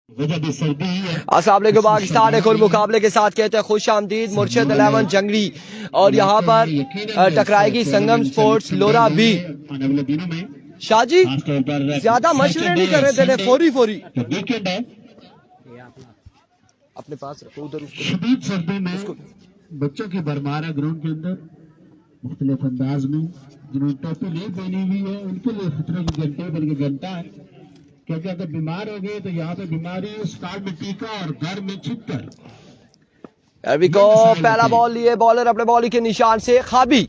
अस्सलाम वालेकुम। पाकिस्तान एक और मुकाबले के साथ कहते हैं खुश आमदीद मुर्शिद 11 जंगली, और यहाँ पर टकराएगी संगम स्पोर्ट्स लोरा बी। शाह जी ज्यादा मशवरे नहीं कर रहे थे, फोरी फोरी अपने पास रखो उधर। शदीद सर्दी में बच्चों की भरमार है ग्राउंड के अंदर मुख्तलिफ अंदाज में। जिन्होंने टोपी नहीं पहनी हुई है उनके लिए खतरे की घंटे बल्कि घंटा है, क्योंकि अगर बीमार हो गए तो यहाँ पे बीमारी स्टार्ट में टीका और घर में छिपकर। अभी को पहला बॉल लिए बॉलर अपने बॉलिंग के निशान से खाबी।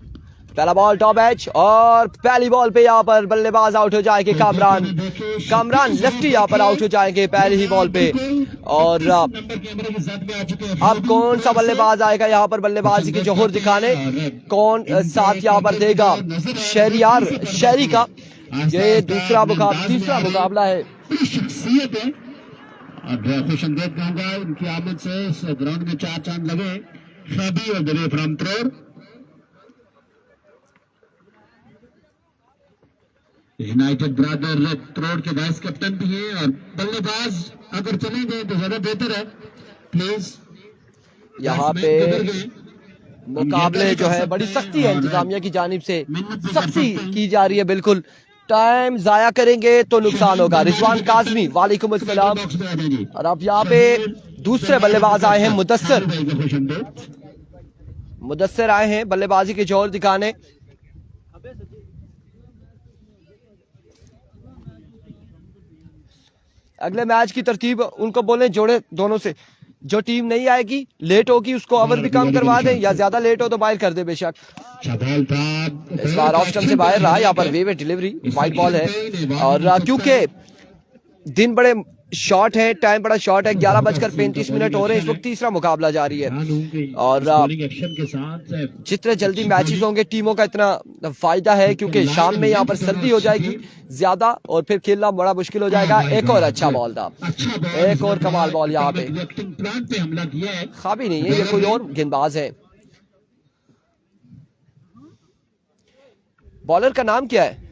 पहला बॉल टॉप एज और पहली बॉल पे यहाँ पर बल्लेबाज आउट हो जाएंगे कामरान लेफ्टी यहाँ पर आउट हो जाएंगे पहली ही बॉल पे। और अब कौन सा बल्लेबाज आएगा यहाँ पर बल्लेबाजी की जोहर दिखाने, कौन साथ यहाँ पर देगा शहरी का। ये तीसरा मुकाबला है। शख्सियत है और खुशंदेद कहूंगा उनकी आमद से इस ग्राउंड में चार चांद लगे। शादी और दले फ्रॉम त्रोड़, यूनाइटेड ब्रदर त्रोड़ के वाइस कैप्टन भी हैं और बल्लेबाज अगर चले गए तो ज्यादा बेहतर है प्लीज। यहाँ पे मुकाबले जो है बड़ी सख्ती है, इंतजामिया की जानिब से सख्ती की जा रही है। बिल्कुल टाइम जाया करेंगे तो नुकसान होगा। रिजवान काजमी वालेकुम अस्सलाम। और अब यहाँ पे दूसरे बल्लेबाज आए हैं मुदस्सिर आए हैं बल्लेबाजी के जोर दिखाने। अगले मैच की तरतीब उनको बोले जोड़े दोनों से, जो टीम नहीं आएगी लेट होगी उसको ओवर भी कम करवा दें, या ज्यादा लेट हो तो बाहर कर दे बेशक। इस बार ऑफ स्टंप से बाहर रहा, यहाँ पर वेव डिलीवरी वाइट बॉल है। और क्योंकि दिन बड़े शॉर्ट है, टाइम बड़ा शॉर्ट है, 11:35 हो रहे हैं इस वक्त, तीसरा मुकाबला जारी है। और जितने जल्दी मैचेस होंगे टीमों का इतना फायदा है, क्योंकि शाम में यहाँ पर सर्दी हो जाएगी ज्यादा और फिर खेलना बड़ा मुश्किल हो जाएगा। एक और अच्छा बॉल था, एक और कमाल बॉल यहाँ पे। खाबी नहीं है, ये कोई और गेंदबाज है। बॉलर का नाम क्या है?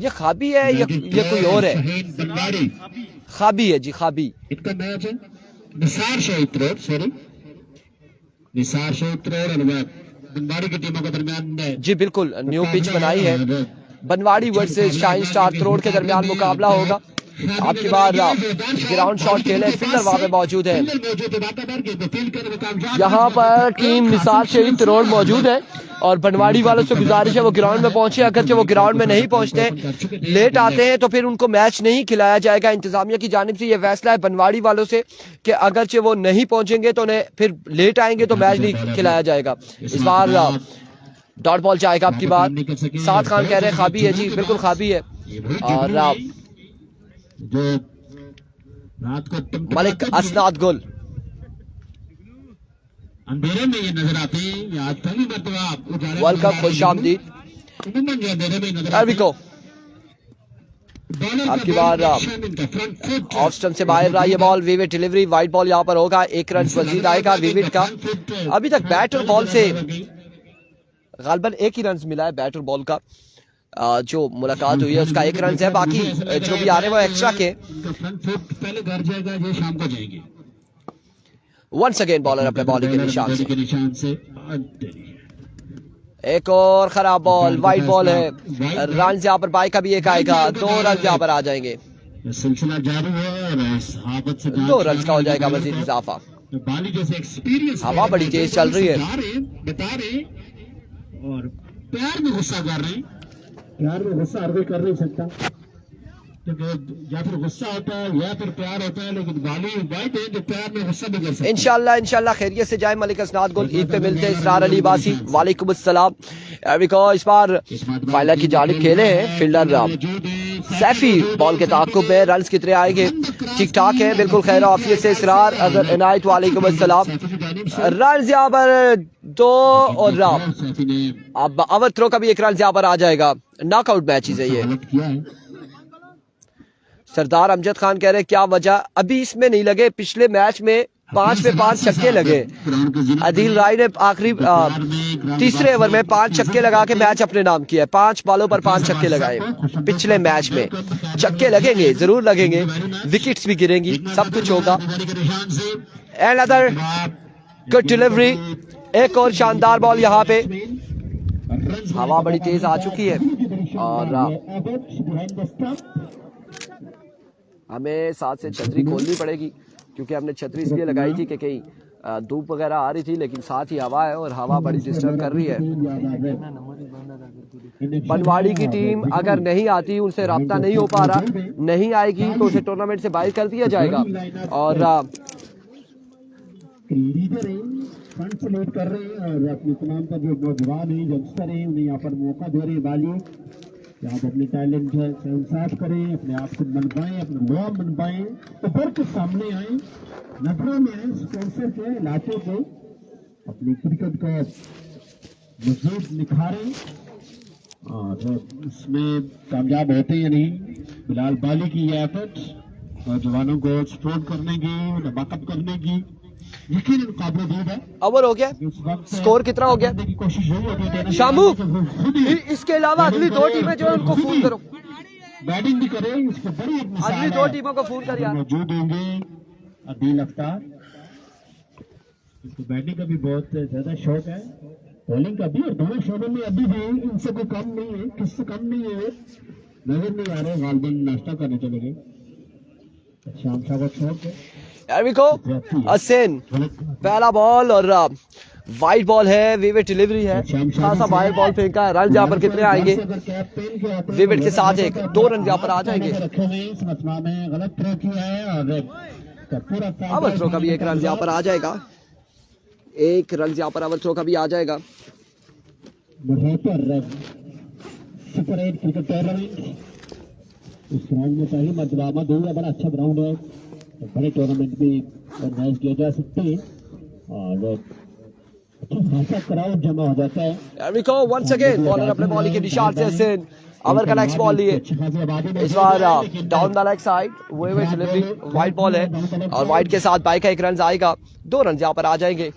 ये खाबी है, ये कोई और है? खाबी है जी, खाबी। इनका मैच है निसार शहीद त्रोड़, सॉरी निसार शहीद त्रोड़ और बनवाड़ी की टीमों के दरमियान जी बिल्कुल न्यू पिच बनाई है। बनवाड़ी वर्सेस शाइन स्टार त्रोड़ के दरमियान मुकाबला होगा। आपकी बार ग्राउंड शॉट खेले, फील्डर वहां पे मौजूद है। यहाँ पर टीम निसार शहीद त्रोड़ मौजूद है और बनवाड़ी वालों से गुजारिश है वो ग्राउंड में पहुंचे। अगर वो ग्राउंड में नहीं पहुंचते, लेट आते हैं, तो फिर उनको मैच नहीं खिलाया जाएगा। इंतजामिया की जानिब से ये फैसला है बनवाड़ी वालों से कि अगर वो नहीं पहुंचेंगे तो उन्हें फिर लेट आएंगे तो मैच नहीं खिलाया जाएगा। इस बार डॉट बॉल जाएगा आपकी बार। साद खान कह रहे हैं खाबी है जी, बिल्कुल खाबी है। और मलिक असनाद गुल अंधेरे में ये नजर आते हैं, आज पहली मरतबा वर्ल्ड कप खुश आमदीद। आपकी बार ऑफ स्टंप से बाहर रहा ये ball, vivid delivery, white ball यहाँ पर होगा। 1 रन मजीद आएगा विविड का। अभी तक बैट और बॉल से गालबन 1 ही रन मिला है, बैट और बॉल का जो मुलाकात हुई है उसका 1 रन है, बाकी जो भी आ रहे हैं वो एक्स्ट्रा के। पहले घर जाएगा, ये शाम को जाएंगे। वंस अगेन बॉलर अपने बॉलिंग के निशान से एक और खराब बॉल, वाइट बॉल है। रन यहाँ पर बाई का भी एक आएगा, 2 रन यहाँ पर आ जाएंगे। सिलसिला जारी है, 2 रन का हो जाएगा मजीद इजाफा। हवा बड़ी तेज चल रही है, बता रहे और प्यार में गुस्सा कर रहे हैं। प्यार में गुस्सा हर कोई कर नहीं सकता, क्योंकि या फिर गुस्सा होता है या फिर प्यार होता है, लेकिन गाली वाइट है जो प्यार में गुस्सा भी कर सकता है। इंशाल्लाह खैरियत से जाए। मलिक असनाद गुल ईद पे मिलते हैं। इसरार अली बासी वालेकुम अस्सलाम। इस बार फाइलर की जानिब खेले हैं फील्डर सैफी, बॉल के ताकुब में रन कितने आएंगे? ठीक ठाक है, बिल्कुल खैर आफियत से। इसरार अगर इनायत वालेकुम अस्सलाम। रन यहाँ पर 2 और अब अवर थ्रो का भी 1 रन यहाँ पर आ जाएगा। नॉकआउट मैचेस है ये। सरदार अमजद खान कह रहे हैं क्या वजह अभी इसमें नहीं लगे, पिछले मैच में 5 पे 5 छक्के लगे। आदिल राय ने आखिरी तीसरे ओवर में 5 छक्के लगा के मैच अपने नाम किया है। 5 बॉलों पर 5 छक्के लगाए पिछले मैच में। छक्के लगेंगे, जरूर लगेंगे, विकेट्स भी गिरेंगी, सब कुछ होगा। एंड अदर गुड डिलीवरी, एक और शानदार बॉल यहाँ पे। हवा बड़ी तेज आ चुकी है और हमें साथ से छतरी खोलनी पड़ेगी, क्योंकि हमने छतरी इसलिए लगाई थी कि कहीं धूप वगैरह आ रही थी, लेकिन साथ ही हवा है और हवा बड़ी डिस्टर्ब कर रही है। बनवाड़ी की टीम अगर नहीं आती, उनसे राब्ता नहीं हो पा रहा, नहीं आएगी तो उसे टूर्नामेंट से बाहर कर दिया जाएगा। और फ्रंट से लीड कर रहे हैं और अपने तमाम का जो नौजवान है, यंगस्टर है, उन्हें यहाँ पर मौका दे रहे हैं वाली, आप अपने टैलेंट है साफ करें, अपने आप को मनवाएं, अपने लॉ मनवाएं, ऊपर के सामने आए, नजरों में आए, स्पॉन्सर के इलाके को अपनी क्रिकेट को मजबूत निखारें और इसमें कामयाब होते या नहीं। बिलाल बाली की यह एफर्ट नौजवानों को सपोर्ट करने की, उन्हें बैकअप करने की यकीनन काबिल है। ओवर हो गया, स्कोर कितना हो गया? शामू, इसके अलावा अगली 2 टीमें जो है उनको फोन करो, बैटिंग भी करें, इसको बड़ी अगली 2 टीमों को फोन कर यार। मौजूद होंगे अदील अख्तार, इसको बैटिंग का भी बहुत ज्यादा शौक है, बॉलिंग का भी, और दोनों शोबों में अभी भी इनसे कोई कम नहीं है, किससे कम नहीं है नजर नहीं आ रहे। गालबन नाश्ता करने चले गए, शाम का शौक है। पहला बॉल और वाइड बॉल है, विविड डिलीवरी है, खासा वाइड बॉल फेंका है। रन यहाँ पर कितने आएंगे? विविड के साथ 2 रन यहाँ पर आ जाएंगे। अवर थ्रो का भी 1 रन यहाँ पर आ जाएगा, 1 रन यहाँ पर अवर थ्रो का भी आ जाएगा। सुपर 8 क्रिकेट टूर्नामेंट इस ग्राउंड में पहली मरतबा बड़ा अच्छा ग्राउंड है, बड़े टूर्नामेंट भी ऑर्गेनाइज किए जा सकते हैं और अच्छा क्राउड जमा हो जाता है। Here we go once again, bowler अपने बॉलिंग के निशान से सिन ओवर का नेक्स्ट बॉल लिए, इस बार down the leg side, vivid delivery, wide ball है और वाइड के साथ बाई का 1 रन आएगा, 2 रन यहाँ पर आ जाएंगे।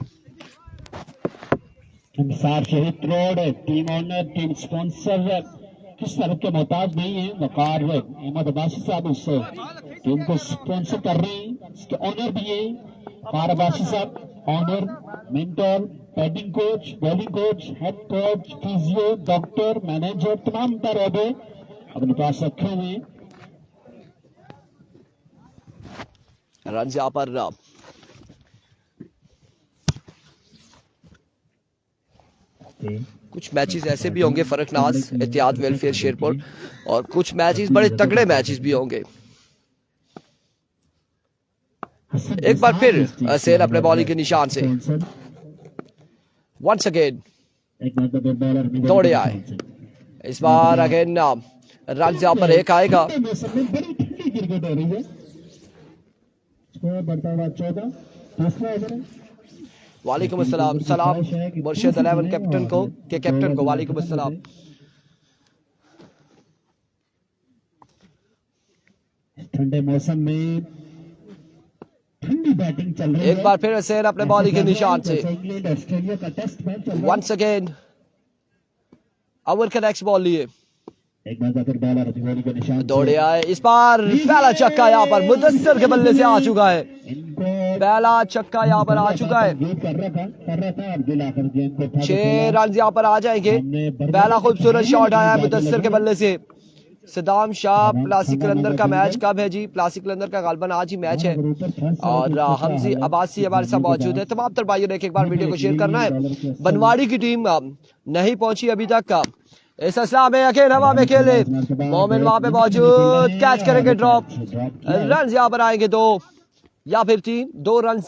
शहीद road team owner, team sponsor किस तरह के मोहताज नहीं है, वकार अहमद अब्बासी साहब उस टीम को स्पॉन्सर कर रहे हैं, इसके ऑनर भी है वकार अब्बासी साहब, honour, mentor, batting coach, bowling coach, head coach, physio, doctor, manager, तमाम तरह अपने पास रखे हुए। रन यहाँ पर कुछ मैचेस ऐसे भी होंगे, फरकनाज, इत्तेहाद वेलफेयर शेरपुर, और कुछ मैचेस बड़े तगड़े मैचेस भी होंगे। एक बार फिर सेल अपने बॉलिंग के निशान से वंस अगेन दौड़े आए, इस बार अगेन रन यहाँ पर 1 आएगा। वालेकुम अस्सलाम, सलाम मुर्शिद 11 कैप्टन को वालेकुम अस्सलाम। ठंडे मौसम में ठंडी बैटिंग चल रही है, एक बार फिर हसैन अपने बॉलिंग के निशान से ऑस्ट्रेलिया का टेस्ट मैच चल रहा है। वंस अगेन ओवर का नेक्स्ट बॉल लिए, एक बार फिर बॉलर बॉलिंग के निशान दौड़े आए, इस बार पहला छक्का यहाँ पर मुदस्सिर के बल्ले से आ चुका है, पहला छक्का यहाँ पर आ चुका है। 6 रन यहाँ पर आ जाएंगे। पहला खूबसूरत शॉट आया है मुदस्सिर के बल्ले से। सदाम शाह प्लास्टिक कलंदर का मैच कब है जी? प्लास्टिक कलंदर का गालबन आज ही मैच है और हमजी अब्बासी हमारे साथ मौजूद है। तमाम तर भाइयों ने एक बार वीडियो को शेयर करना है। बनवाड़ी की टीम नहीं पहुंची अभी तक, इस असला में अकेले हवा में खेले, मोमिन वहां पे मौजूद, कैच करेंगे ड्रॉप, रन यहाँ पर आएंगे 2 या फिर 2 रन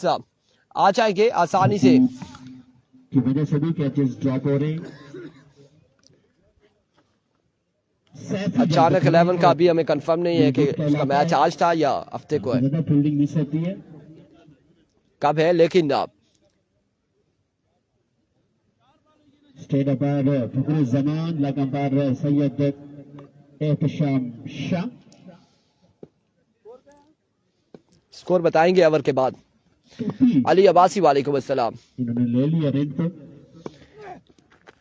आ जाएंगे आसानी से। की वजह से भी कैचेस ड्रॉप हो रहे हैं। अचानक 11 का भी हमें कंफर्म नहीं है कि उसका मैच आज था या हफ्ते को है, फील्डिंग मिस होती है, कब है, लेकिन state umpire Fakhrul Zaman, leg umpire Syed Ehtesham Shah. Score बताएंगे ओवर के बाद। टोपी अली अब्बासी वालेकुम अस्सलाम। इन्होंने ले लिया रेड पे।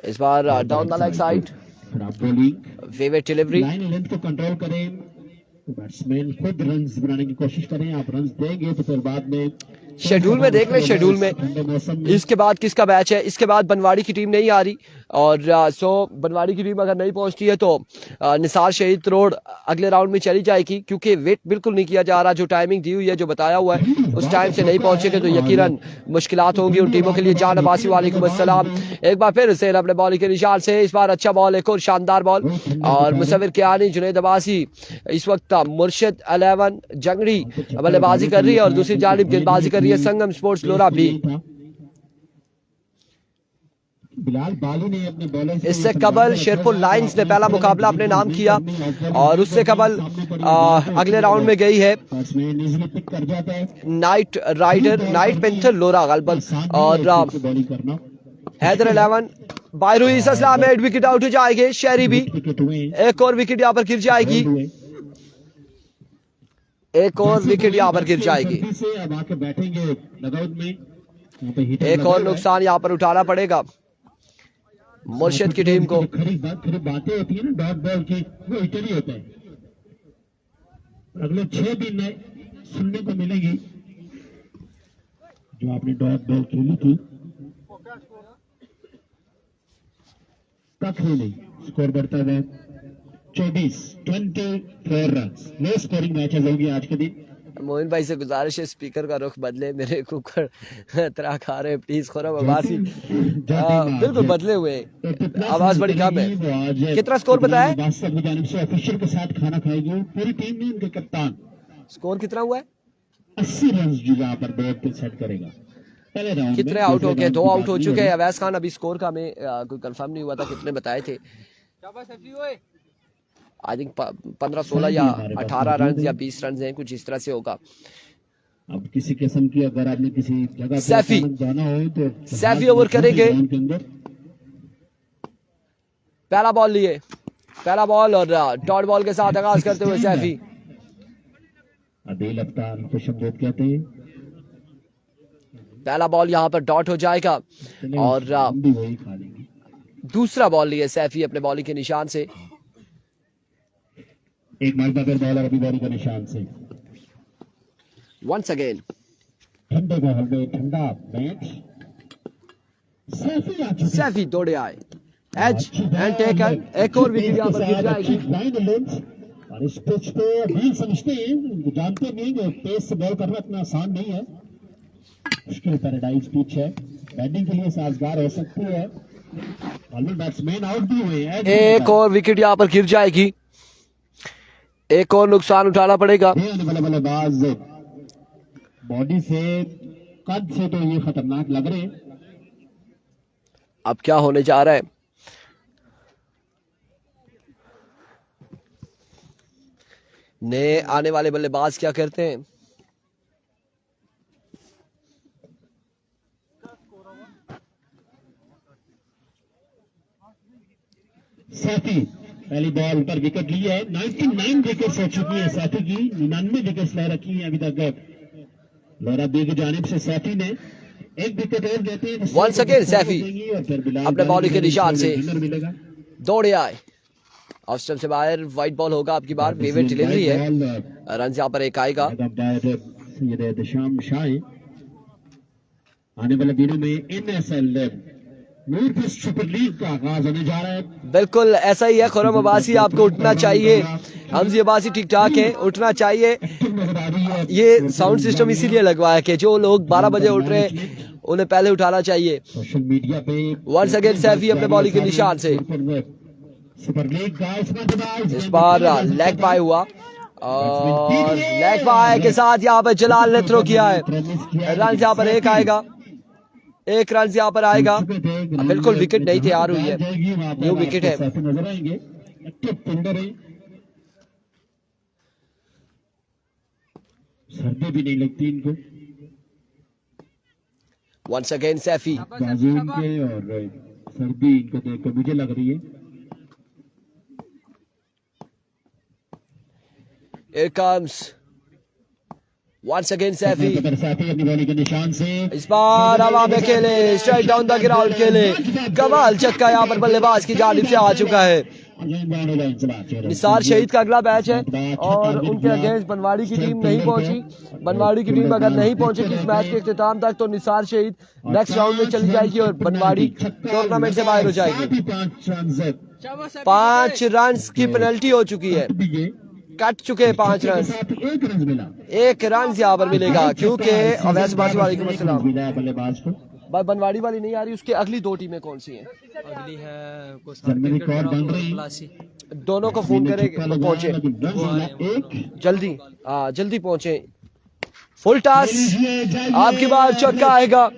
इस बार डाउन द लेग साइड खराब bowling, favourite delivery. Line length को कंट्रोल करें, बैट्समैन खुद रन्स बनाने की कोशिश करें। आप रन्स देंगे तो फिर बाद में शेड्यूल में देख ले, शेड्यूल में ठंडे मौसम में इसके बाद किसका मैच है। इसके बाद बनवाड़ी की टीम नहीं आ रही और सो बनवाड़ी की टीम अगर नहीं पहुंचती है तो निसार शहीद रोड अगले राउंड में चली जाएगी, क्योंकि वेट बिल्कुल नहीं किया जा रहा। जो टाइमिंग दी हुई है, जो बताया हुआ है, उस टाइम से नहीं पहुंचेंगे तो यकीनन मुश्किलात होंगी उन टीमों के लिए। जान अब्बासी वालेकुम अस्सलाम। एक बार फिर से अपने बॉलिंग के निशान से, इस बार अच्छा बॉल, एक और शानदार बॉल। और मुसविर कियानी, जुनैद अब्बासी, इस वक्त मुर्शिद 11 जंगड़ी बल्लेबाजी कर रही है और दूसरी जानिब गेंदबाजी कर रही है संगम स्पोर्ट्स लोरा भी। बिलाल बाली ने अपने बॉलर से इससे कबल शेरपुर लायंस ने पहला मुकाबला अपने नाम किया और उससे कबल अगले राउंड में गई है बैट्समैन इजीली पिक कर जाता है नाइट राइडर, नाइट पेंथर लोरा गलबन और बॉलिंग करना। हैदर 11 बाहर हुई। इस असला में विकेट आउट हो जाएंगे। शहरी भी विकेट हुए, एक और विकेट यहाँ पर गिर जाएगी, एक और विकेट यहाँ पर गिर जाएगी। जल्दी से अब आके बैठेंगे लगआउट में। यहाँ पे हिटर एक लगा और हुआ है। नुकसान यहाँ पर उठाना पड़ेगा मुर्शिद की टीम को। खरी बातें होती है ना डॉट बॉल की, वो हिटर ही होता है। अगले 6 दिन में सुनने को मिलेगी जो आपने डॉट बॉल खेली थी। तक ही नहीं, स्कोर बढ़ता है 24 रन। लो स्कोरिंग मैचेस होगी आज के दिन। मोइन भाई से गुजारिश है स्पीकर का रुख बदले, मेरे कुकर तरा खा रहे प्लीज। खुरम अब्बासी बिल्कुल बदले हुए, आवाज बड़ी कम है। कितना स्कोर बताया? ऑफिशियल के साथ खाना खाएगी पूरी टीम में। उनके कप्तान स्कोर कितना हुआ है? 80 रन जो यहाँ पर बोर्ड पे सेट करेगा। पहले राउंड कितने आउट हो गए? 2 आउट हो चुके हैं। अवैस खान अभी स्कोर का हमें कोई कंफर्म नहीं हुआ था कितने बताए थे। आई थिंक 15-16 या 18 रन या 20 रन हैं, कुछ इस तरह से होगा। अब किसी किस्म की अगर आपने किसी जगह सैफी जाना हो तो सैफी ओवर करेंगे। पहला बॉल लिए, पहला बॉल और डॉट बॉल के साथ आगाज करते हुए सैफी। अदील अफ्तार को शब्द कहते हैं। पहला बॉल यहाँ पर डॉट हो जाएगा और वही खा लेंगे। दूसरा बॉल लिए सैफी अपने बॉलिंग के निशान से। एक मरतबा फिर बॉलर अभी बॉलिंग के निशान से। वंस अगेन ठंडे बॉल में ठंडा मैच। सैफी दौड़े आए, एज एंड टेकन। एक और विकेट यहाँ पर गिर जाएगी। और इस पिच पे डील समझते हैं, जानते नहीं कि पेस से बॉल करना इतना आसान नहीं है। मुश्किल पैराडाइज पिच है, बैटिंग के लिए साजगार हो सकती है। बैट्समैन आउट भी हुए हैं। एक और विकेट यहाँ पर गिर जाएगी, एक और नुकसान उठाना पड़ेगा। बल्लेबाज बॉडी से, कद से तो ये खतरनाक लग रहे हैं। अब क्या होने जा रहा है? नए आने वाले बल्लेबाज क्या करते हैं? सैफी पहली बॉल पर विकेट ली है। 99 विकेट्स हो चुकी है सैफी की, 99 विकेट्स ले रखी है अभी तक लोरा बी की जानिब से। सैफी ने एक विकेट और देते हैं। वंस अगेन सैफी अपने बॉलिंग के निशान से दौड़े आए। ऑफ स्टंप से बाहर, वाइट बॉल होगा आपकी बार। फेवरेट डिलीवरी है, रन यहाँ पर एक आएगा। आने वाले दिनों में NSL सुपर लीग का आगाज होने जा रहा है। बिल्कुल ऐसा ही है खुरम अब्बासी, आपको उठना चाहिए। हमजी अब्बासी ठीक ठाक है, उठना चाहिए। ये साउंड सिस्टम इसीलिए लगवाया कि जो लोग 12 बजे उठ रहे हैं उन्हें पहले उठाना चाहिए। सोशल मीडिया पे वंस अगेन सैफी अपने बॉलिंग के निशान से। सुपर लीग का इस बार लेग बाय हुआ और लेग बाय के साथ यहाँ पर जलाल ने थ्रो किया है। रन यहाँ पर एक आएगा, एक रन यहाँ पर आएगा। बिल्कुल विकेट नहीं तैयार हुई है, न्यू विकेट है। नजर आएंगे, सर्दी भी नहीं लगती इनको। वंस अगेन सैफी बाजू इनके और सर्दी इनको देख कर मुझे लग रही है। Here comes once again Saifi, Saifi अपनी बॉलिंग के निशान से इस बार हवा में खेले, स्ट्राइक डाउन द ग्राउंड खेले, कमाल छक्का यहाँ पर बल्लेबाज की जानिब से आ चुका है। निसार शहीद का अगला मैच है और उनके अगेंस्ट बनवाड़ी की टीम नहीं पहुंची। बनवाड़ी की टीम अगर नहीं पहुंचेगी इस मैच के इख्तिताम तक तो निसार शहीद नेक्स्ट राउंड में चली जाएगी और बनवाड़ी टूर्नामेंट से बाहर हो जाएगी। 5 रन की पेनल्टी हो चुकी है, कट चुके हैं 5 रन। 1 रन यहाँ पर मिलेगा क्योंकि अवैस वालेकुम अस्सलाम बनवाड़ी वाली नहीं आ रही। उसके अगली 2 टीमें कौन सी हैं? अगली है दोनों को फोन करें पहुंचे जल्दी, जल्दी पहुंचे। फुल टॉस, आपकी बार छक्का आएगा,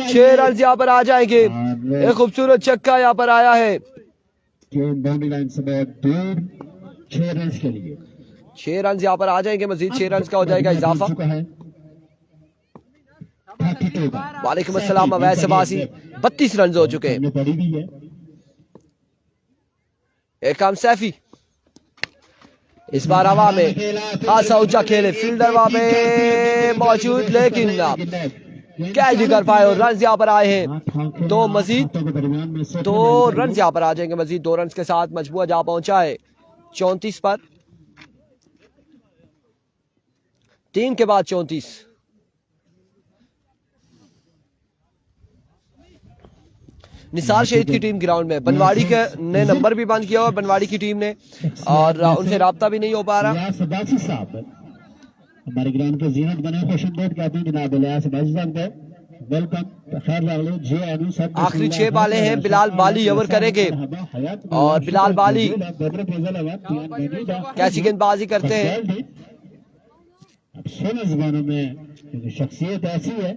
6 रन यहाँ पर आ जाएंगे। एक खूबसूरत छक्का यहाँ पर आया है 6 रन यहाँ पर आ जाएंगे, मजीद 6 रन का हो जाएगा इजाफा। वालेकुम अस्सलाम अवैस अब्बासी, 32 रन हो चुके हैं। एकम सैफी इस बार हवा में खासा ऊंचा खेले, फील्डर वहां पे मौजूद लेकिन कैच नहीं कर पाए और रन यहाँ पर आए हैं। तो मजीद 2 रन यहाँ पर आ जाएंगे, मजीद 2 रन के साथ मजबूआ जा पहुंचा है 34 पर, 3 के बाद 34। निसार शहीद की टीम ग्राउंड में, बनवाड़ी के ने नंबर भी बंद किया हुआ बनवाड़ी की टीम ने और उनसे राब्ता भी नहीं हो पा रहा। हमारे ग्राउंड के जीनत बने खुशनुद कहते हैं जनाब वेलकम। आखिरी 6 बालें हैं, बिलाल बाली ओवर करेंगे और बिलाल बाली कैसी गेंदबाजी करते हैं। सोलह जबानों में शख्सियत ऐसी है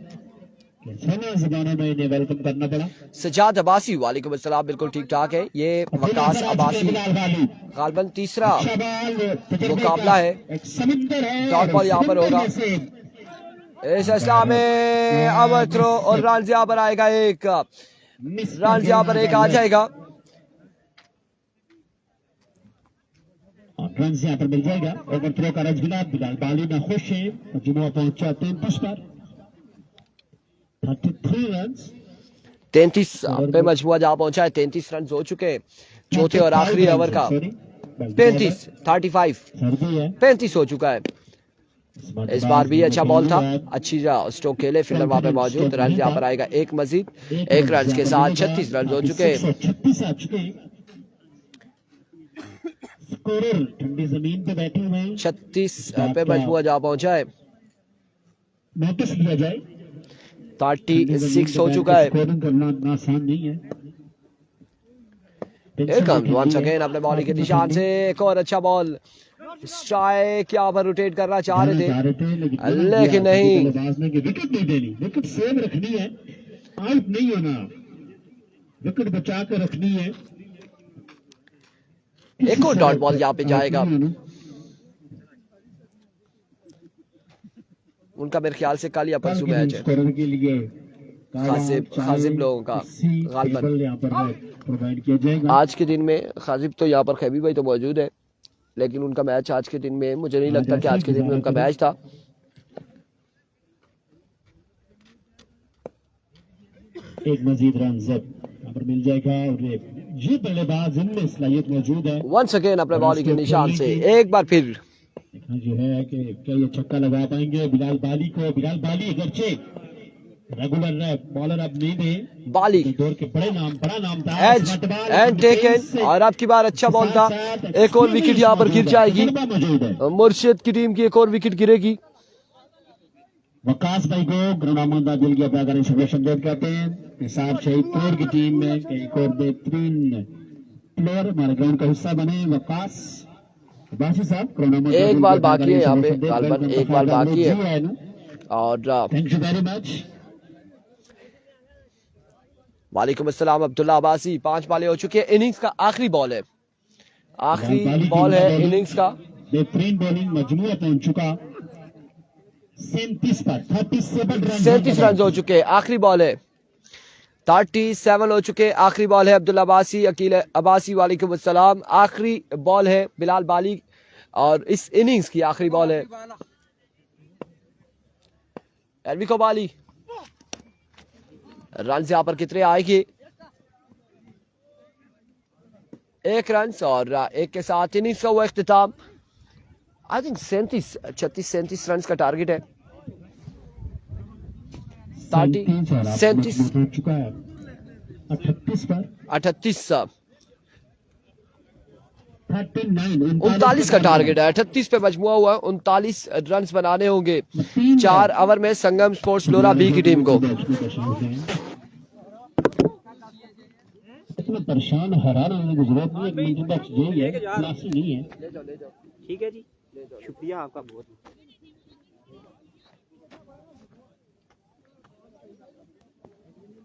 कि 16 जबानों में इन्हें वेलकम करना पड़ा। सजाद अब्बासी वालेकुम अस्सलाम, बिल्कुल ठीक ठाक है। ये वकास अब्बासी गालबन तीसरा मुकाबला है, डॉट बॉल यहाँ पर होगा। इस इस्लाम में अब थ्रो और रन यहाँ पर आएगा, 1 रन यहाँ पर 1 आ जाएगा। रन यहाँ पर मिल जाएगा। ओवर थ्रो का रजगिला बिलाल बाली में खुश है, मजमूआ पहुंचा 33 पर, 33 रन 33 पे मजबूआ जा पहुंचा है। 33 रन हो चुके हैं चौथे और आखिरी ओवर का। 35 हो चुका है। इस बार भी अच्छा बॉल था, अच्छी स्ट्रोक खेले, फील्डर वहां पे मौजूद। रन यहाँ पर आएगा 1 मजीद, 1 रन के साथ 36 रन हो चुके हैं। ठंडी जमीन पे बैठे हुए हैं, 36 पे मजबूआ जा पहुंचा है। नोटिस दिया जाए 36 हो चुका है। करना इतना आसान नहीं है। वंस अगेन अपने बॉलिंग के निशान से एक और अच्छा बॉल, स्ट्राइक यहाँ पर रोटेट करना चाह रहे थे लेकिन नहीं। विकेट नहीं देनी, विकेट सेव रखनी है, आउट नहीं होना, विकेट बचा कर रखनी है। एक और डॉट बॉल यहाँ पे जाएगा। उनका मेरे ख्याल से कल या परसों मैच है खाजिब लोगों का गालबन। आज के दिन में खाजिब तो यहाँ पर खैबी भाई तो मौजूद है लेकिन उनका मैच आज के दिन में मुझे नहीं लगता कि आज के दिन में उनका मैच था। एक मजीद रन यहाँ पर मिल जाएगा और ये बल्लेबाज इनमें सलाहियत मौजूद है। वंस अगेन अपने बॉलिंग के निशान से एक बार फिर जो है कि क्या ये छक्का लगा पाएंगे बिलाल बाली को। बिलाल बाली अगरचे रेगुलर बॉलर अब नहीं थे, बाली दौर के बड़ा नाम था। एज एंड टेकन और आपकी बार अच्छा बॉल था। एक और विकेट यहाँ पर गिर जाएगी, मुर्शिद की टीम की एक और विकेट गिरेगी। वकास भाई को ग्राउंड दिल की अदाकारी शमशमदेव कहते हैं। निसार शहीद कोर की टीम में एक और बेहतरीन प्लेयर हमारे ग्राउंड का हिस्सा बने वकास बासी साहब। एक बाल बाकी है यहाँ पे गालबन, एक बाल बाकी है और थैंक यू वेरी मच। वालेकुम अस्सलाम अब्दुल्ला अब्बासी। 5 बॉलें हो चुकी है, इनिंग्स का आखिरी बॉल है, आखिरी बॉल है इनिंग्स का। बेहतरीन बॉलिंग मजमूआ पहुंच चुका 37 पर, 37 रन हो चुके हैं, आखिरी बॉल है 37 हो चुके, आखिरी बॉल है अब्दुल्ला अब्बासी अकील अब्बासी वालेकुम अस्सलाम। आखिरी बॉल है बिलाल बाली और इस इनिंग्स की आखिरी बॉल है। एल्विको बाली, रन यहाँ पर कितने आएंगे? 1 रन और 1 के साथ इनिंग्स का हुआ इख्तिताम। आई थिंक 36 रन का टारगेट है। 37 चुका है 38 पर 38 39 का टारगेट है। 38 पे मजमुआ हुआ है। 39 रन बनाने होंगे 4 ओवर में संगम स्पोर्ट्स लोरा बी की टीम को। इतना परेशान हैरान होने की जरूरत नहीं है। मिनट तक यही है, क्लासी नहीं है। ठीक है जी, शुक्रिया आपका बहुत।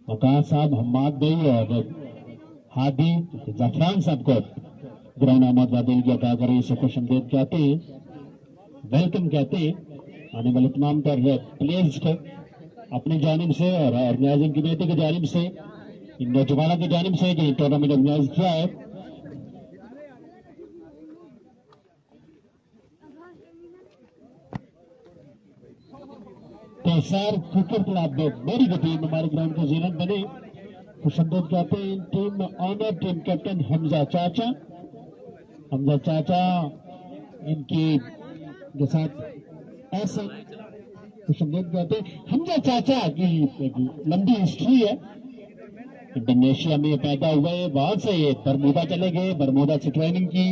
वकार साहब, हम्माद भाई और हादी जफरान साहब को ग्राउंड अहमद वादिल की अदा करें, इसे खुश आमदीद कहते हैं, वेलकम कहते हैं। आने वाले तमाम तर प्लेयर्स को अपनी जानिब से और ऑर्गेनाइजिंग कमेटी की जानिब से, इन नौजवानों की जानिब से जो टूर्नामेंट ऑर्गेनाइज किया है। तो सर क्रिकेट क्लब बड़ी टीम हमारे ग्राउंड के जीवन बने, खुश आमदीद कहते हैं। Team owner team captain Hamza चाचा, हमजा चाचा इनकी के साथ ऐसे खुश आमदीद कहते हैं। हमजा चाचा की लंबी हिस्ट्री है। इंडोनेशिया में पैदा हुए, वहां से बरमूदा चले गए, बरमूदा से ट्रेनिंग की,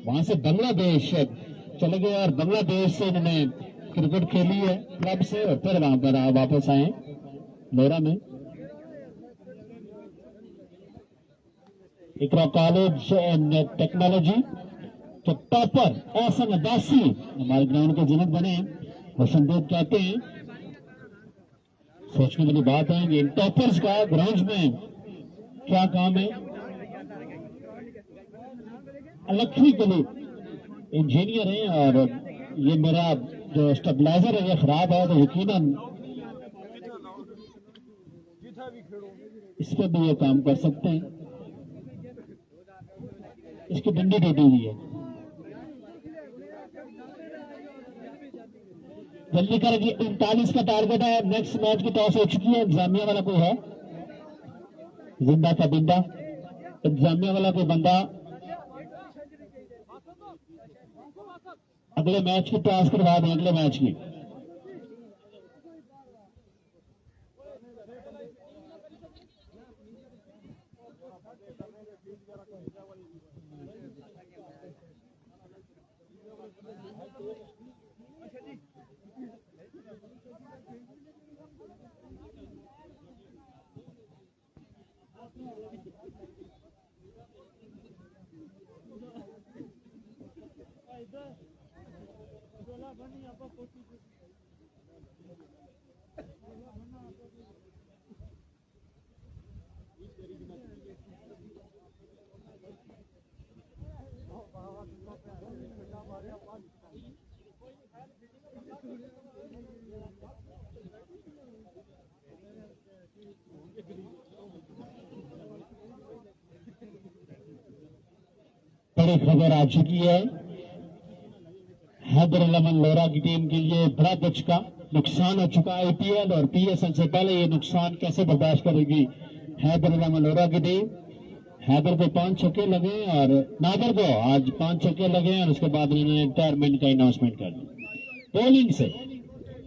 वहां से बांग्लादेश चले गए और बांग्लादेश से इन्होंने क्रिकेट खेली है क्लब से और फिर वहां पर वापस आए लोरा में। इकरा कॉलेज टेक्नोलॉजी के टॉपर एहसन अब्बासी हमारे ग्राउंड के जनक बने, खुशामदीद कहते हैं। सोचने वाली बात है कि इन टॉपर्स का ग्राउंड में क्या काम है। अलखी के लिए इंजीनियर हैं और ये मेरा जो स्टेबलाइजर है ये खराब है, तो यकीनन इस पर भी ये काम कर सकते हैं। इसकी डंडी टूटी हुई है, जल्दी करेगी। 39 का टारगेट है। नेक्स्ट मैच की टॉस हो चुकी है। इंतजामिया वाला कोई है? जिंदा का बिंदा, इंतजामिया वाला कोई बंदा अगले मैच की टॉस करवा दें, अगले मैच की। बड़ी खबर आ चुकी है। हैदराबाद लोरा की टीम के लिए बड़ा कुछ का नुकसान हो चुका है। आईपीएल और पीएसएल से पहले ये नुकसान कैसे बर्दाश्त करेगी हैदराबाद लोरा की टीम। हैदर को 5 छक्के लगे और नागर को आज 5 छक्के लगे और उसके बाद इन्होंने रिटायरमेंट का अनाउंसमेंट कर दिया। बॉलिंग से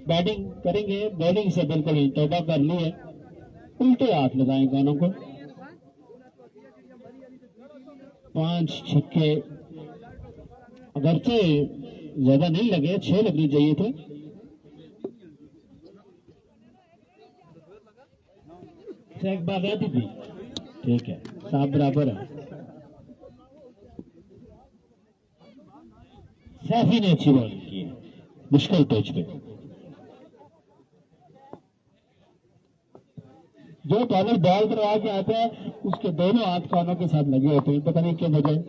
बैटिंग करेंगे, बॉलिंग से बिल्कुल तौबा कर ली है। उल्टे हाथ लगाए दोनों को। 5 छक्के अगरचे ज्यादा नहीं लगे, 6 लगने चाहिए थे। एक बात आती थी, ठीक है, साफ बराबर है। सैफी ने अच्छी बॉलिंग की है मुश्किल पिच पे। जो बॉलर बॉल करवा के आता है उसके दोनों हाथ कानों के साथ लगे होते हैं, पता नहीं क्या वजह।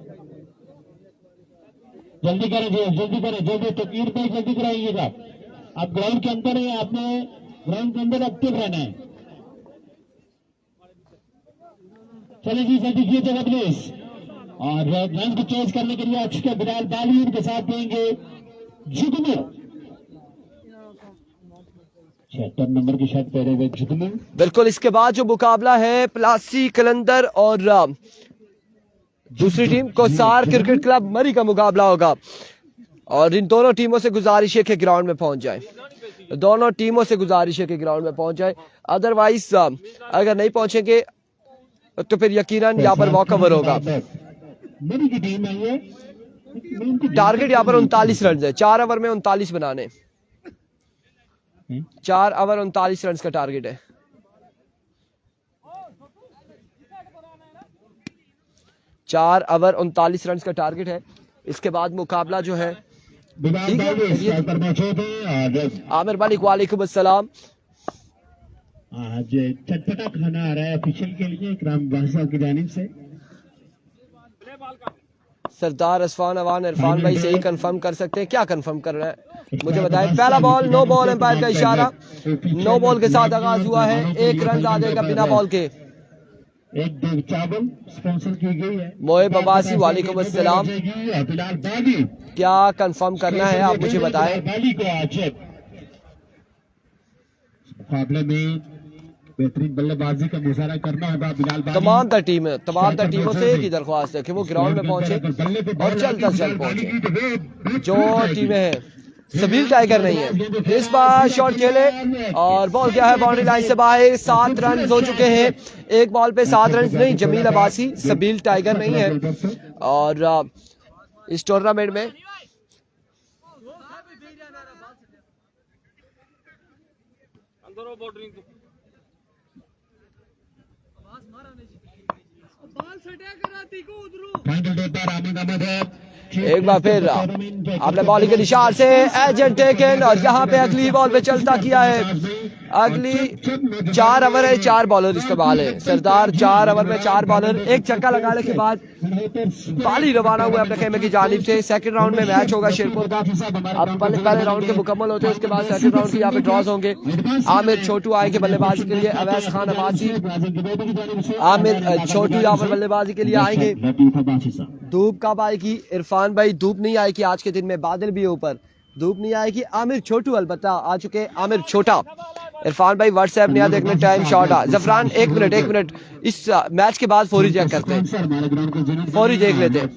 जल्दी करें जल्दी करें, जल्दी तकरीर पे जल्दी कराइएगा। आप ग्राउंड के अंदर है, आपने ग्राउंड के अंदर एक्टिव रहना है। चलिए जी जल्दी कीजिएगा प्लीज। और रन को चेंज करने के लिए आ चुके बिलाल बाली उनके साथ देंगे जुगनू। 76 नंबर की शर्ट पहने हुए जुगनू। बिल्कुल, इसके बाद जो मुकाबला है प्लासी कलंदर और दूसरी टीम कोसार क्रिकेट क्लब मरी का मुकाबला होगा। और इन दोनों टीमों से गुजारिश है कि ग्राउंड में पहुंच जाए, दोनों टीमों से गुजारिश है कि ग्राउंड में पहुंच जाए। अदरवाइज अगर नहीं पहुंचेंगे तो फिर यकीनन यहाँ पर वॉकओवर होगा। मरी की टीम आई है, टारगेट यहाँ पर 39 रन है, 4 ओवर में 39 बनाने, 4 ओवर 39 रन का टारगेट है। चार ओवर 39 रन का टारगेट है। इसके बाद मुकाबला जो है ठीक है। आमिर मालिक वालेकुम अस्सलाम। आज चटपटा खाना आ रहा है ऑफिशियल के लिए इकराम बादशाह की जानिब से। सरदार असफान अवान इरफान भाई से ही कंफर्म कर सकते हैं, क्या कंफर्म कर रहे हैं मुझे बताएं। पहला बॉल नो बॉल, एम्पायर का इशारा, नो बॉल के साथ आगाज हुआ है। 1 रन आ जाएगा बिना बॉल के। एक देव चावल स्पॉन्सर की गई है। मोहिब अब्बासी वालेकुम अस्सलाम। फिलहाल बागी क्या कंफर्म करना है आप मुझे बताएं। बागी को आज मुकाबले में बेहतरीन बल्लेबाजी का मुजाहरा करना होगा। बिलाल बागी तमाम टीमों से एक ही दरख्वास्त है कि वो ग्राउंड में पहुंचे और जल्द अज जल्द पहुंचे। जो टीमें हैं सबील टाइगर नहीं है, इस बार शॉट खेले और बॉल क्या है बाउंड्री लाइन से बाहर। 7 रन हो चुके हैं, एक बॉल पे 7 रन नहीं। जमील अब्बासी सबील टाइगर नहीं है और इस टूर्नामेंट में एक बार फिर आपने बॉलिंग के निशान से एजेंट टेकन और यहाँ पे अगली बॉल पे चलता किया है। अगली 4 ओवर है, 4 बॉलर इस्तेमाल है। सरदार 4 ओवर में 4 बॉलर, एक छक्का लगाने के बाद बाली रवाना हुआ अपने खेमे की जानिब से। सेकंड राउंड में मैच होगा शेरपुर का। अब पहले राउंड के मुकम्मल होते हैं, उसके बाद सेकंड राउंड के यहाँ पे ड्रॉज होंगे। आमिर छोटू आएंगे बल्लेबाजी के लिए, अवैस खान अब्बासी, आमिर छोटू यहाँ पर बल्लेबाजी के लिए आएंगे। धूप कब आएगी इरफान भाई? धूप नहीं आएगी आज के दिन में, बादल भी है ऊपर, धूप नहीं आएगी। आमिर छोटू अलबत्ता आ चुके, आमिर छोटा। इरफान भाई व्हाट्सएप नया देखने टाइम शॉट आ। जफरान एक मिनट इस मैच के बाद फौरी चेक करते हैं, फौरी देख लेते हैं।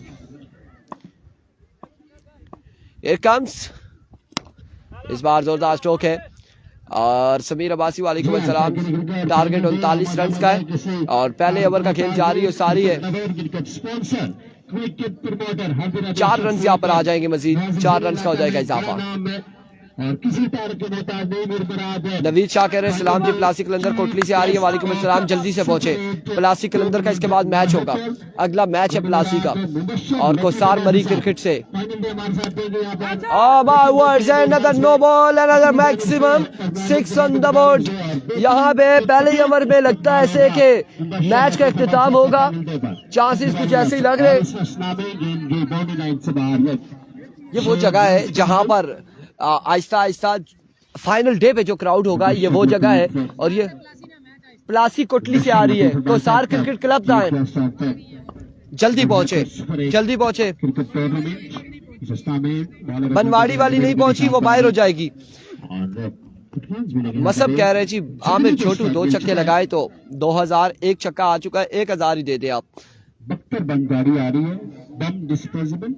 Here comes, इस बार जोरदार स्ट्रोक है और समीर अब्बासी वालेकुम अस्सलाम। टारगेट 39 रन का है और पहले ओवर का खेल जारी और सारी है। 4 रन यहाँ पर आ जाएंगे, मजीद 4 रन का हो जाएगा इजाफा। और किसी तार के मोहताज नहीं मुरबराद है। नवीद शाह कह रहे हैं सलाम जी, प्लासी कलंदर कोटली से आ रही है। वालेकुम अस्सलाम, जल्दी से पहुंचे। प्लासी कलंदर का इसके बाद मैच होगा, अगला मैच है प्लासी का और कोसार मरी क्रिकेट से। No ball, another maximum 6 on the board. यहाँ पे पहले ओवर में लगता है ऐसे कि मैच का इख्तिताम होगा, चांसेस कुछ ऐसे ही लग रहे। ये वो जगह है जहां पर आहिस्ता आहिस्ता फाइनल डे पे जो क्राउड होगा, ये वो जगह है। और ये प्लासी कोटली से आ रही है, कोसार क्रिकेट क्लब का है। जल्दी पहुंचे, जल्दी पहुंचे। बनवाड़ी वाली नहीं पहुंची, वो बाहर हो जाएगी। मसब कह रहे जी आमिर छोटू 2 छक्के लगाए तो 2000, 1 छक्का आ चुका है, 1000 ही दे दे आप। बनवाड़ी आ रही है बम डिस्पोजेबल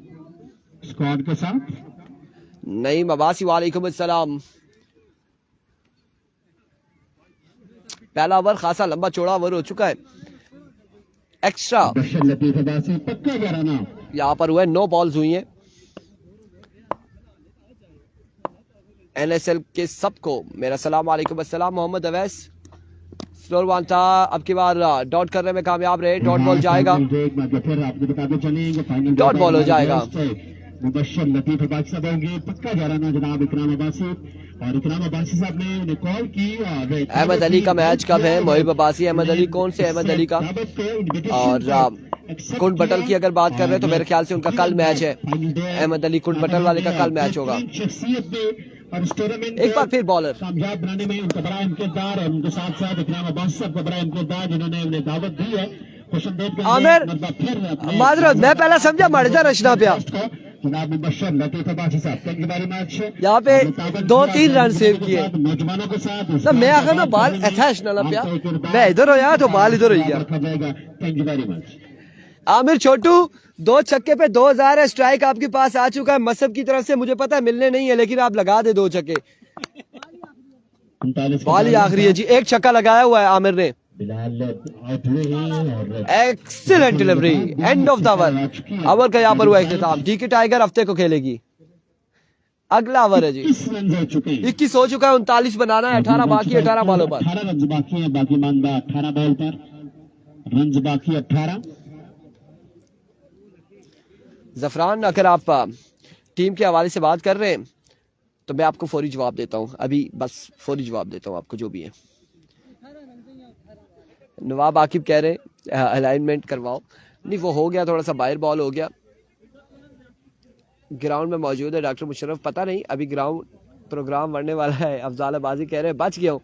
स्क्वाड के साथ। नईम अब्बासी वालेकुम अस्सलाम। पहला ओवर खासा लंबा चौड़ा ओवर हो चुका है। एक्स्ट्रा यहाँ पर हुआ है, 9 बॉल्स हुई हैं। NSL के सबको मेरा सलाम वालेकुम अस्सलाम। मोहम्मद अवैस स्लोर वन था, अब की बार डॉट करने में कामयाब रहे। डॉट बॉल जाएगा, डॉट बॉल हो जाएगा। मुबश्शिर लतीफ अब्बासी साहब होंगे, पक्का जाना जनाब इकराम अब्बासी। और इकराम अब्बासी साहब ने उन्हें कॉल की। और अहमद अली का मैच कब है? मोहिब अब्बासी, अहमद अली कौन से अहमद अली का? और कुंड बटल की अगर बात कर रहे हैं तो मेरे ख्याल से उनका कल मैच है। अहमद अली कुंड बटल वाले का कल मैच होगा। एक बार फिर बॉलर कामयाब बनाने में उनका बड़ा इम्तियाज और उनके साथ साथ इकराम अब्बासी साहब का बड़ा इम्तियाज, जिन्होंने उन्हें दावत दी है। आमिर माजरत मैं पहला समझा मर्जा रचना पिया, जनाब मुबश्शिर लतीफ अब्बासी साहब, थैंक यू वेरी मच। यहाँ पे 2-3 रन सेव किए। नौजवानों के साथ ना मैं अगर ना बाल अथाश ना लग गया, मैं इधर हो यार तो बाल इधर हो गया। Thank you very much. Aamir छोटू 2 छक्के पे 2000 है, स्ट्राइक आपके पास आ चुका है मसब की तरफ से, मुझे पता है मिलने नहीं है लेकिन आप लगा दे 2 छक्के। बॉल ही आखिरी है जी, 1 छक्का लगाया हुआ है आमिर ने। Excellent delivery, end of the over का यहाँ पर हुआ इख्तिताम। डीके टाइगर हफ्ते को खेलेगी। अगला ओवर है जी, 21 हो चुका है, 39 बनाना है, 18 बाकी, 18 बॉलों पर 18 रन बाकी है, बाकी मानदा 18 बॉल पर रन बाकी 18। जफरान अगर आप टीम के हवाले से बात कर रहे हैं तो मैं आपको फौरी जवाब देता हूं, अभी बस फौरी जवाब देता हूं आपको जो भी है। नवाब आकिब कह रहे हैं अलाइनमेंट करवाओ, नहीं वो हो गया, थोड़ा सा बाहर बॉल हो गया। ग्राउंड में मौजूद है डॉक्टर मुशर्रफ, पता नहीं अभी ग्राउंड प्रोग्राम बढ़ने वाला है। अफजाल अब्बासी कह रहे हैं बच गया हूँ।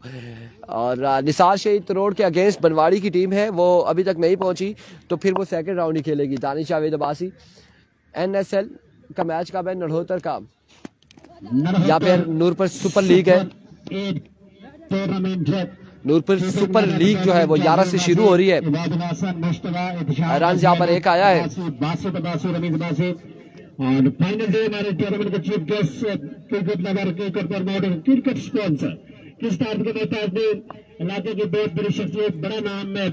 और निसार शहीद रोड के अगेंस्ट बनवाड़ी की टीम है, वो अभी तक नहीं पहुंची, तो फिर वो सेकंड राउंड ही खेलेगी। दानिश जावेद अब्बासी। NSL का मैच कब है? नड़होतर का, यहाँ पे नूरपुर सुपर लीग है। नूरपुर सुपर लीग जो है वो 11 से शुरू हो रही है। रन यहाँ पर 1 आया है। और फाइनल डे हमारे टूर्नामेंट के chief guest cricket lover cricket promoter cricket sponsor किस तरह के नेता ने इलाके की बहुत बड़ी शख्सियत, बड़ा नाम है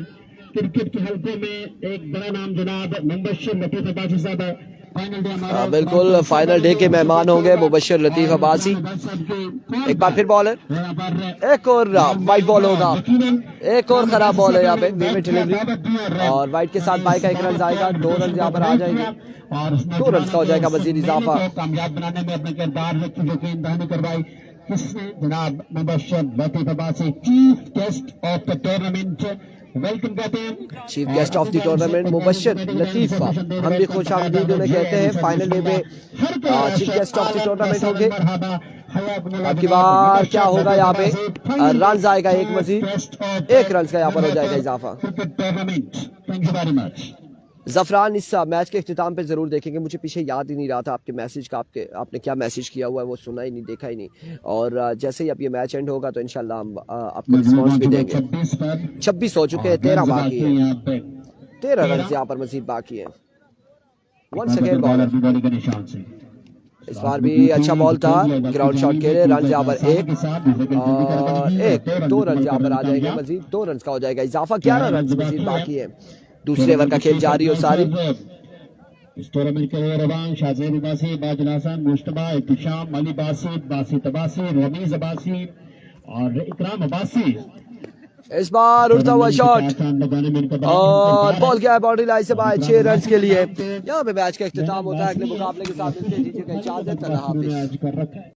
क्रिकेट के हल्कों में, एक बड़ा नाम जनाब मुबश्शिर लतीफ अब्बासी साहब है। फाइनल डे हमारा बिल्कुल फाइनल डे के मेहमान होंगे मुबश्शिर लतीफ अब्बासी। एक बार फिर बॉल है, एक और वाइट बॉल होगा, एक और खराब बॉल है यहाँ पे, डिलीवरी और वाइट के साथ बाई का 1 रन आएगा, 2 रन यहाँ पर आ जाएंगे और 2 रन का हो जाएगा मजीद इजाफा। कामयाब बनाने में अपने किरदार व्यक्ति जो कि इंतहानी करवाई किसने? जनाब Mubashir Latif Abbasi, chief guest of the tournament. Welcome कहते हैं chief guest of the tournament Mubashir Latif, हम भी खुश आमदीद उन्हें कहते हैं। फाइनल डे पे chief guest of the tournament होंगे। अब की बार क्या होगा यहाँ पे? रन आएगा 1 मजीद, 1 रन का यहाँ पर हो जाएगा इजाफा। Thank you very much. Zafran इस मैच के इख्तिताम पे जरूर देखेंगे, मुझे पीछे याद ही नहीं रहा था आपके मैसेज का, आपने क्या मैसेज किया हुआ है वो सुना ही नहीं, देखा ही नहीं। और जैसे ही अब ये मैच एंड होगा तो इंशाल्लाह हम आपको रिस्पॉन्स भी देंगे। 26 हो चुके हैं, 13 बाकी है, 13 रन यहाँ पर मजीद बाकी है। 1 सेकेंड बॉल, इस बार भी अच्छा बॉल था, ग्राउंड शॉट के लिए। रन यहाँ पर 2 रन यहाँ पर आ जाएगा मजीद, 2 रन का हो जाएगा इजाफा। 11 रन मजीद बाकी है, दूसरे ओवर का खेल जारी हो सारी। इस टूर्नामेंट के रवान शाहजेब अब्बासी, बाजुल हसन, मुश्तबा, इत्तिशाम, अली बासित, बासित अब्बासी, रमीज अब्बासी और इकराम अब्बासी। इस बार उड़ता हुआ शॉट और बॉल गया बाउंड्री लाइन से बाहर, 6 रन के लिए। यहाँ पे मैच का इख्तिताम होता है। अगले मुकाबले के साथ इजाजत, अल्लाह हाफिज।